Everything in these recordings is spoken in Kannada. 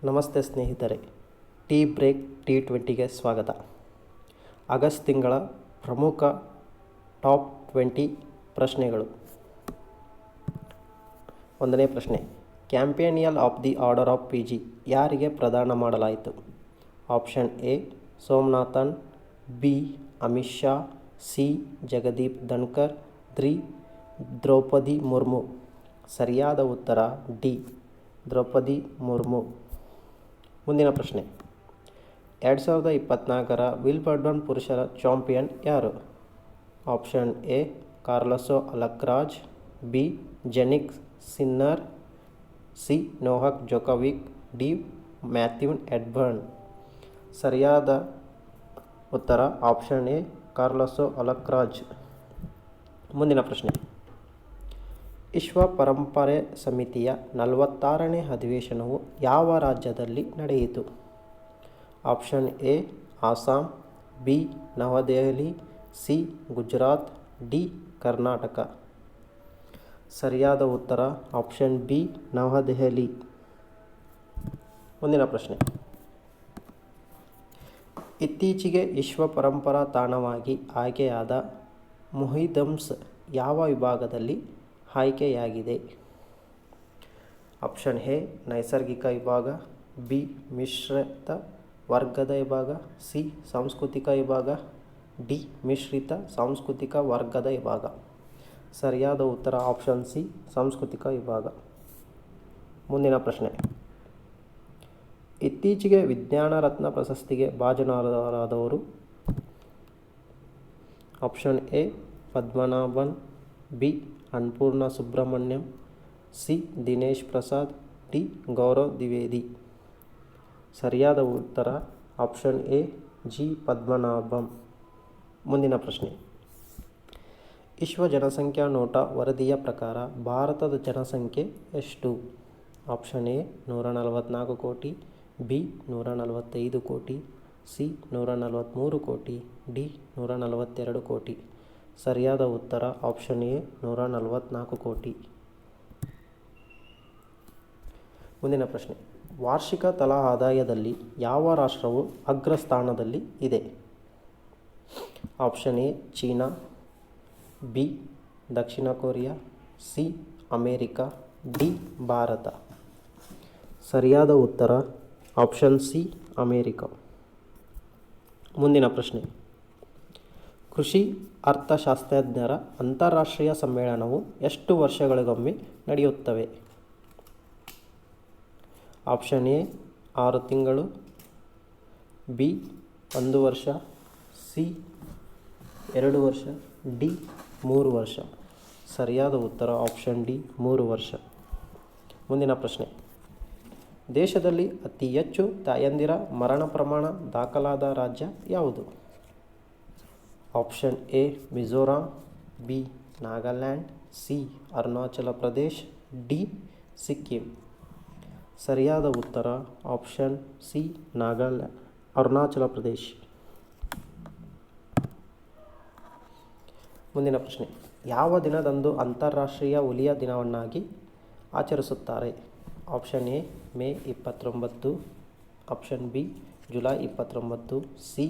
ನಮಸ್ತೆ ಸ್ನೇಹಿತರೆ, ಟೀ ಬ್ರೇಕ್ T20ಗೆ ಸ್ವಾಗತ. ಆಗಸ್ಟ್ ತಿಂಗಳ ಪ್ರಮುಖ ಟಾಪ್ 20 ಪ್ರಶ್ನೆಗಳು. ಒಂದನೇ ಪ್ರಶ್ನೆ, companion of the order of PG ಯಾರಿಗೆ ಪ್ರದಾನ ಮಾಡಲಾಯಿತು? Option A Somanathan, B Amit Shah, C Jagdeep Dhankhar, 3 Draupadi Murmu. ಸರಿಯಾದ ಉತ್ತರ ಡಿ ದ್ರೌಪದಿ ಮುರ್ಮು. ಮುಂದಿನ ಪ್ರಶ್ನೆ, 2024ರ ವಿಂಬಲ್ಡನ್ ಪುರುಷರ ಚಾಂಪಿಯನ್ ಯಾರು? Option A Carlos Alcaraz, B Jannik Sinner, C Novak Djokovic, D Matthew Ebden. ಸರಿಯಾದ ಉತ್ತರ ಆಪ್ಷನ್ ಎ ಕಾರ್ಲೊಸ್ ಅಲ್ಕರಾಜ್. ಮುಂದಿನ ಪ್ರಶ್ನೆ, ವಿಶ್ವ ಪರಂಪರೆ ಸಮಿತಿಯ 46ನೇ ಅಧಿವೇಶನವು ಯಾವ ರಾಜ್ಯದಲ್ಲಿ ನಡೆಯಿತು? Option A Assam, B New Delhi, C Gujarat, D Karnataka. ಸರಿಯಾದ ಉತ್ತರ ಆಪ್ಷನ್ ಬಿ ನವದೆಹಲಿ. ಮುಂದಿನ ಪ್ರಶ್ನೆ, ಇತ್ತೀಚೆಗೆ ವಿಶ್ವ ಪರಂಪರಾ ತಾಣವಾಗಿ ಆಯ್ಕೆಯಾದ ಮುಹಿದ್ಮಸ್ ಯಾವ ವಿಭಾಗದಲ್ಲಿ ಆಯ್ಕೆಯಾಗಿದೆ? ಆಪ್ಷನ್ ಎ ನೈಸರ್ಗಿಕ ವಿಭಾಗ, ಬಿ ಮಿಶ್ರಿತ ವರ್ಗದ ವಿಭಾಗ, ಸಿ ಸಾಂಸ್ಕೃತಿಕ ವಿಭಾಗ, ಡಿ ಮಿಶ್ರಿತ ಸಾಂಸ್ಕೃತಿಕ ವರ್ಗದ ವಿಭಾಗ. ಸರಿಯಾದ ಉತ್ತರ ಆಪ್ಷನ್ ಸಿ ಸಾಂಸ್ಕೃತಿಕ ವಿಭಾಗ. ಮುಂದಿನ ಪ್ರಶ್ನೆ, ಇತ್ತೀಚೆಗೆ ವಿಜ್ಞಾನ ರತ್ನ ಪ್ರಶಸ್ತಿಗೆ ಭಾಜನರಾದವರು? Option A Padmanabhan, B Annapurna Subrahmanyam, C Dinesh Prasad, D Gaurav Dwivedi. ಸರಿಯಾದ ಉತ್ತರ ಆಪ್ಷನ್ ಎ ಜಿ ಪದ್ಮನಾಭಂ. ಮುಂದಿನ ಪ್ರಶ್ನೆ, ವಿಶ್ವ ಜನಸಂಖ್ಯಾ ನೋಟ ವರದಿಯ ಪ್ರಕಾರ ಭಾರತದ ಜನಸಂಖ್ಯೆ ಎಷ್ಟು? ಆಪ್ಷನ್ ಎ 144 ಕೋಟಿ, ಬಿ 145 ಕೋಟಿ, ಸಿ 143 ಕೋಟಿ, ಡಿ 142 ಕೋಟಿ. ಸರಿಯಾದ ಉತ್ತರ ಆಪ್ಷನ್ ಎ 144 ಕೋಟಿ. ಮುಂದಿನ ಪ್ರಶ್ನೆ, ವಾರ್ಷಿಕ ತಲಾ ಆದಾಯದಲ್ಲಿ ಯಾವ ರಾಷ್ಟ್ರವು ಅಗ್ರಸ್ಥಾನದಲ್ಲಿ ಇದೆ? Option A China, B Dakshina Korea, C America, D Bharat. ಸರಿಯಾದ ಉತ್ತರ ಆಪ್ಷನ್ ಸಿ ಅಮೇರಿಕಾ. ಮುಂದಿನ ಪ್ರಶ್ನೆ, ಕೃಷಿ ಅರ್ಥಶಾಸ್ತ್ರಜ್ಞರ ಅಂತಾರಾಷ್ಟ್ರೀಯ ಸಮ್ಮೇಳನವು ಎಷ್ಟು ವರ್ಷಗಳಿಗೊಮ್ಮೆ ನಡೆಯುತ್ತವೆ? ಆಪ್ಷನ್ ಎ 6 ತಿಂಗಳು, ಬಿ 1 ವರ್ಷ, ಸಿ 2 ವರ್ಷ, ಡಿ 3 ವರ್ಷ. ಸರಿಯಾದ ಉತ್ತರ ಆಪ್ಷನ್ ಡಿ 3 ವರ್ಷ. ಮುಂದಿನ ಪ್ರಶ್ನೆ, ದೇಶದಲ್ಲಿ ಅತಿ ಹೆಚ್ಚು ತಾಯಂದಿರ ಮರಣ ಪ್ರಮಾಣ ದಾಖಲಾದ ರಾಜ್ಯ ಯಾವುದು? Option A Mizoram, B Nagaland, C Arunachal Pradesh, D Sikkim. ಸರಿಯಾದ ಉತ್ತರ ಆಪ್ಷನ್ ಸಿ ಅರುಣಾಚಲ ಪ್ರದೇಶ್. ಮುಂದಿನ ಪ್ರಶ್ನೆ, ಯಾವ ದಿನದಂದು ಅಂತಾರಾಷ್ಟ್ರೀಯ ಹುಲಿಯ ದಿನವನ್ನಾಗಿ ಆಚರಿಸುತ್ತಾರೆ? Option A May 29, option B July 29, C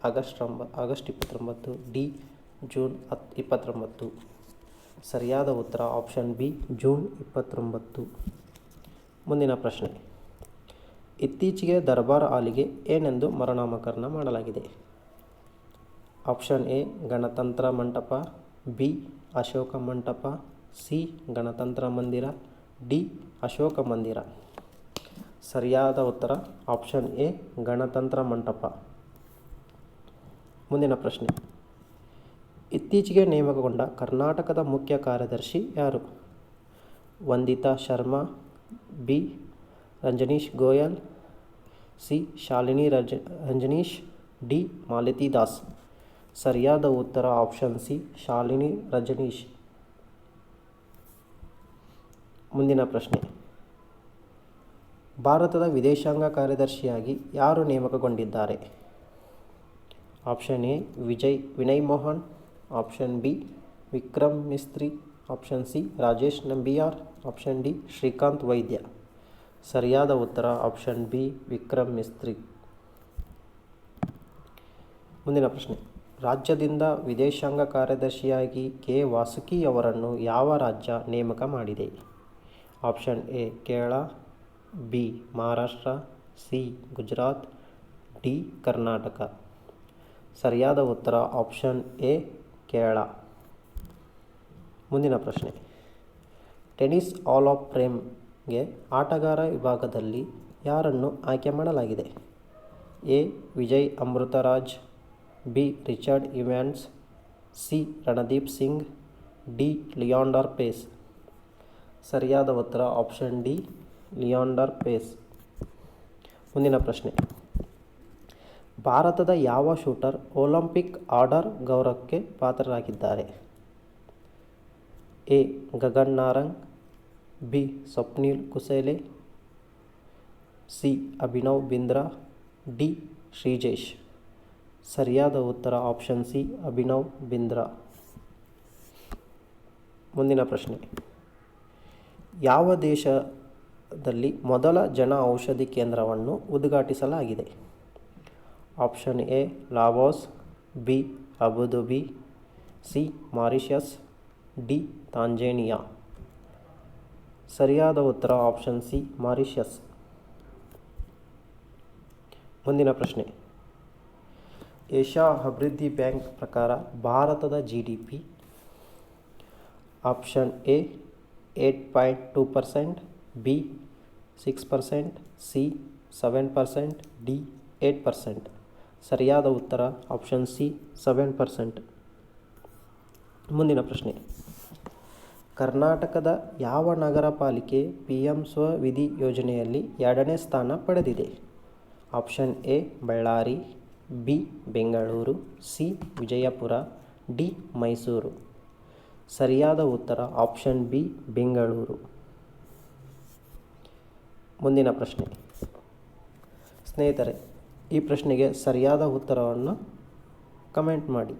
August 29, D June 29. ಸರಿಯಾದ ಉತ್ತರ ಆಪ್ಷನ್ ಬಿ ಜೂನ್ 29. ಮುಂದಿನ ಪ್ರಶ್ನೆ, ಇತ್ತೀಚೆಗೆ ದರ್ಬಾರ್ ಹಾಲಿಗೆ ಏನೆಂದು ಮರುನಾಮಕರಣ ಮಾಡಲಾಗಿದೆ? ಆಪ್ಷನ್ ಎ ಗಣತಂತ್ರ ಮಂಟಪ, ಬಿ ಅಶೋಕ ಮಂಟಪ, ಸಿ ಗಣತಂತ್ರ ಮಂದಿರ, ಡಿ ಅಶೋಕ ಮಂದಿರ. ಸರಿಯಾದ ಉತ್ತರ ಆಪ್ಷನ್ ಎ ಗಣತಂತ್ರ ಮಂಟಪ. ಮುಂದಿನ ಪ್ರಶ್ನೆ, ಇತ್ತೀಚೆಗೆ ನೇಮಕಗೊಂಡ ಕರ್ನಾಟಕದ ಮುಖ್ಯ ಕಾರ್ಯದರ್ಶಿ ಯಾರು? Vandita Sharma, B Rajneesh Goel, C Shalini Rajneesh, D Malathi Das. ಸರಿಯಾದ ಉತ್ತರ ಆಪ್ಷನ್ ಸಿ ಶಾಲಿನಿ ರಜನೀಶ್. ಮುಂದಿನ ಪ್ರಶ್ನೆ, ಭಾರತದ ವಿದೇಶಾಂಗ ಕಾರ್ಯದರ್ಶಿಯಾಗಿ ಯಾರು ನೇಮಕಗೊಂಡಿದ್ದಾರೆ? Option A Vinay Mohan, option B Vikram Mistry, option C Rajesh Nambiar, option D Srikanth ವೈದ್ಯ. ಸರಿಯಾದ ಉತ್ತರ ಆಪ್ಷನ್ ಬಿ ವಿಕ್ರಮ್ ಮಿಸ್ತ್ರಿ. ಮುಂದಿನ ಪ್ರಶ್ನೆ, ರಾಜ್ಯದಿಂದ ವಿದೇಶಾಂಗ ಕಾರ್ಯದರ್ಶಿಯಾಗಿ ಕೆ ವಾಸುಕಿ ಅವರನ್ನು ಯಾವ ರಾಜ್ಯ ನೇಮಕ ಮಾಡಿದೆ? Option A Kerala, B Maharashtra, C Gujarat, D Karnataka. ಸರಿಯಾದ ಉತ್ತರ ಆಪ್ಷನ್ ಎ ಕೇರಳ. ಮುಂದಿನ ಪ್ರಶ್ನೆ, ಟೆನ್ನಿಸ್ ಹಾಲ್ ಆಫ್ ಫೇಮ್ಗೆ ಆಟಗಾರ ವಿಭಾಗದಲ್ಲಿ ಯಾರನ್ನು ಆಯ್ಕೆ ಮಾಡಲಾಗಿದೆ? A Vijay Amritraj, B Richard Evans, C Randeep Singh, D Leander Paes. ಸರಿಯಾದ ಉತ್ತರ ಆಪ್ಷನ್ ಡಿ ಲಿಯಾಂಡರ್ ಪೇಸ್. ಮುಂದಿನ ಪ್ರಶ್ನೆ, ಭಾರತದ ಯಾವ ಶೂಟರ್ ಒಲಿಂಪಿಕ್ ಆರ್ಡರ್ ಗೌರವಕ್ಕೆ ಪಾತ್ರರಾಗಿದ್ದಾರೆ? A Gagan Narang, B Swapnil Kusale, C Abhinav Bindra, D Sreejesh. ಸರಿಯಾದ ಉತ್ತರ ಆಪ್ಷನ್ ಸಿ ಅಭಿನವ್ ಬಿಂದ್ರಾ. ಮುಂದಿನ ಪ್ರಶ್ನೆ, ಯಾವ ದೇಶದಲ್ಲಿ ಮೊದಲ ಜನ ಔಷಧಿ ಕೇಂದ್ರವನ್ನು ಉದ್ಘಾಟಿಸಲಾಗಿದೆ? Option A Laos, B Abu Dhabi, C Mauritius, D Tanzania. ಸರಿಯಾದ ಉತ್ತರ ಆಪ್ಷನ್ ಸಿ ಮಾರಿಷಸ್. ಮುಂದಿನ ಪ್ರಶ್ನೆ, ಏಷ್ಯಾ ಅಭಿವೃದ್ಧಿ ಬ್ಯಾಂಕ್ ಪ್ರಕಾರ ಭಾರತದ GDP option A 8.2%, B 6%, C 7%, D 8%. ಸರಿಯಾದ ಉತ್ತರ ಆಪ್ಷನ್ ಸಿ 7%. ಮುಂದಿನ ಪ್ರಶ್ನೆ, ಕರ್ನಾಟಕದ ಯಾವ ನಗರ ಪಾಲಿಕೆ PM ಸ್ವನಿಧಿ ಯೋಜನೆಯಲ್ಲಿ 2ನೇ ಸ್ಥಾನ ಪಡೆದಿದೆ? Option A Ballari, B Bengaluru, C Vijayapura, D Mysuru. ಸರಿಯಾದ ಉತ್ತರ ಆಪ್ಷನ್ ಬಿ ಬೆಂಗಳೂರು. ಮುಂದಿನ ಪ್ರಶ್ನೆ, ಸ್ನೇಹಿತರೆ ಈ ಪ್ರಶ್ನೆಗೆ ಸರಿಯಾದ ಉತ್ತರವನ್ನು ಕಮೆಂಟ್ ಮಾಡಿ.